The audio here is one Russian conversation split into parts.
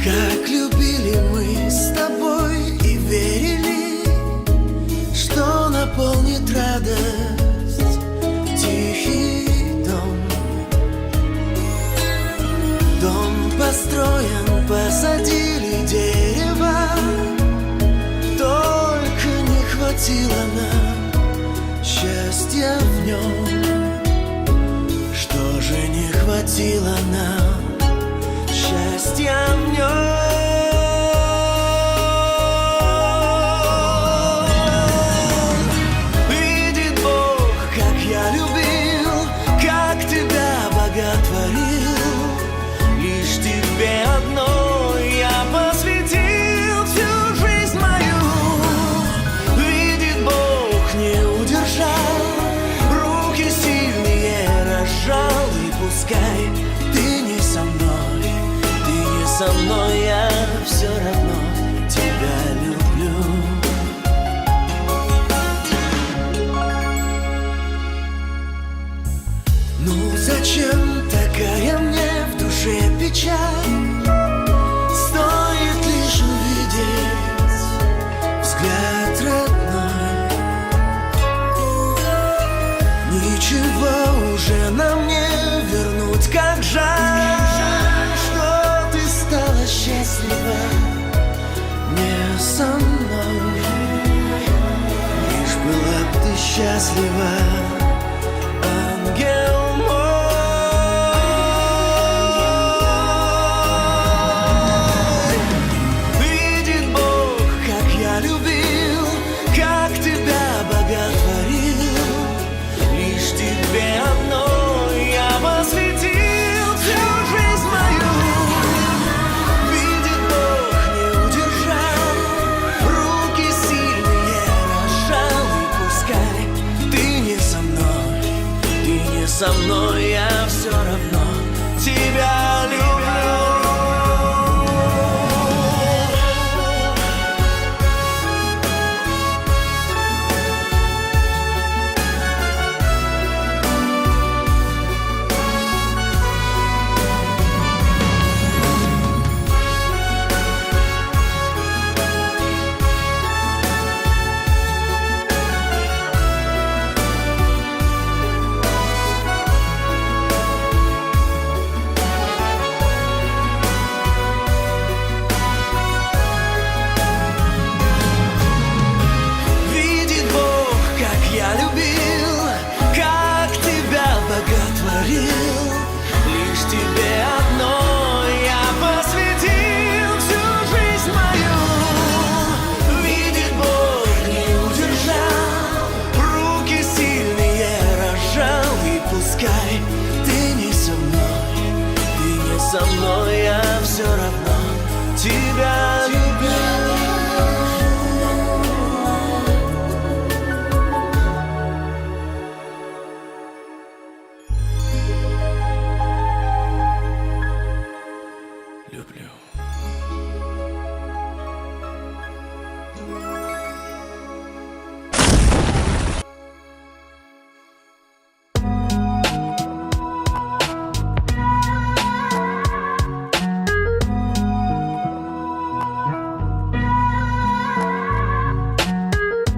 Как любили мы с тобой и верили, что наполнит радость тихий дом. Дом построен, посадили дерево, только не хватило нам счастья в нем. Что же не хватило нам счастья в нем? Видит Бог, как я любил, как тебя боготворил. Лишь тебе одной я посвятил всю жизнь мою. Видит Бог, не удержал, руки сильнее разжал. И пускай ты не со мной, ты не со мной, я все равно тебя люблю. Ну зачем такая мне в душе печаль? Стоит лишь увидеть взгляд родной. Ничего уже нам не вернуть, как жаль, что ты стала счастлива не со мной. Лишь была б ты счастлива, ангел мой. Видит Бог, как я любил, как тебя боготворил. Лишь тебе одной я посвятил всю жизнь мою. Видит Бог, не удержал, руки сильнее разжал. И пускай ты не со мной, ты не со мной, я все равно тебя люблю. Видит Бог, как я любил, как тебя боготворил. Лишь тебе одной я посвятил всю жизнь мою. Видит Бог, не удержал, руки сильнее разжал. И пускай ты не со мной, ты не со мной, я все равно тебя люблю. Люблю.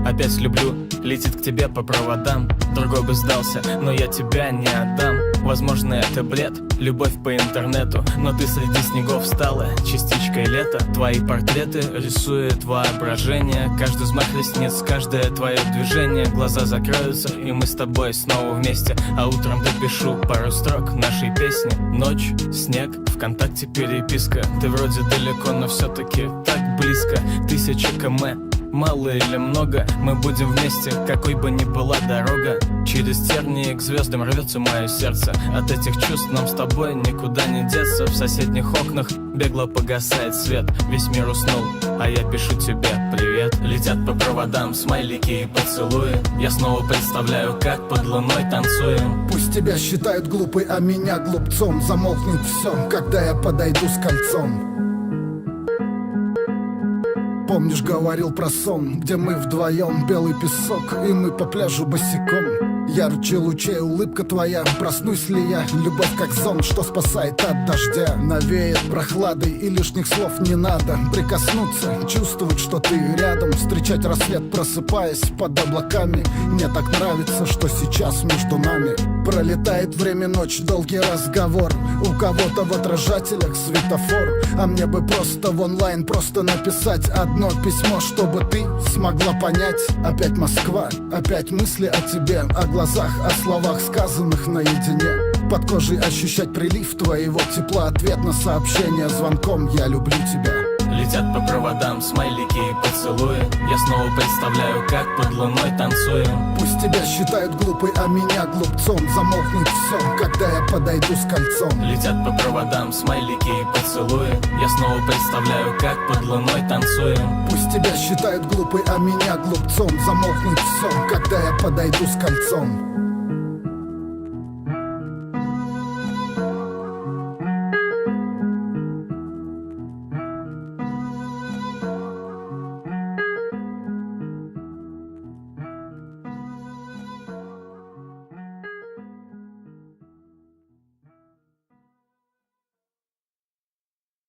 Опять люблю, летит к тебе по проводам. Другой бы сдался, но я тебя не отдам. Возможно, это бред, любовь по интернету, но ты среди снегов стала частичкой лета. Твои портреты рисует воображение, каждый взмах ресниц, каждое твое движение. Глаза закроются, и мы с тобой снова вместе. А утром допишу пару строк нашей песни. Ночь, снег, ВКонтакте переписка. Ты вроде далеко, но все-таки так близко. 1000 км, мало или много, мы будем вместе, какой бы ни была дорога. Через тернии к звездам рвется мое сердце. От этих чувств нам с тобой никуда не деться. В соседних окнах бегло погасает свет. Весь мир уснул, а я пишу тебе привет. Летят по проводам смайлики и поцелуи. Я снова представляю, как под луной танцуем. Пусть тебя считают глупой, а меня глупцом. Замолкнет все, когда я подойду с кольцом. Помнишь, говорил про сон, где мы вдвоем, белый песок, и мы по пляжу босиком. Ярче лучей улыбка твоя. Проснусь ли я? Любовь как зонт, что спасает от дождя. Навеет прохладой и лишних слов не надо. Прикоснуться, чувствовать, что ты рядом. Встречать рассвет, просыпаясь под облаками. Мне так нравится, что сейчас между нами. Пролетает время, ночь, долгий разговор. У кого-то в отражателях светофор, а мне бы просто в онлайн просто написать одно письмо, чтобы ты смогла понять. Опять Москва, опять мысли о тебе, о глазах, о словах, сказанных наедине. Под кожей ощущать прилив твоего тепла. Ответ на сообщение звонком: я люблю тебя. Летят по проводам смайлики и поцелуи. Я снова представляю, как под луной танцуем. Пусть тебя считают глупой, а меня глупцом. Замолкнет все, когда я подойду с кольцом. Летят по проводам смайлики и поцелуи. Я снова представляю, как под луной танцуем. Пусть тебя считают глупой, а меня глупцом. Замолкнет все, когда я подойду с кольцом.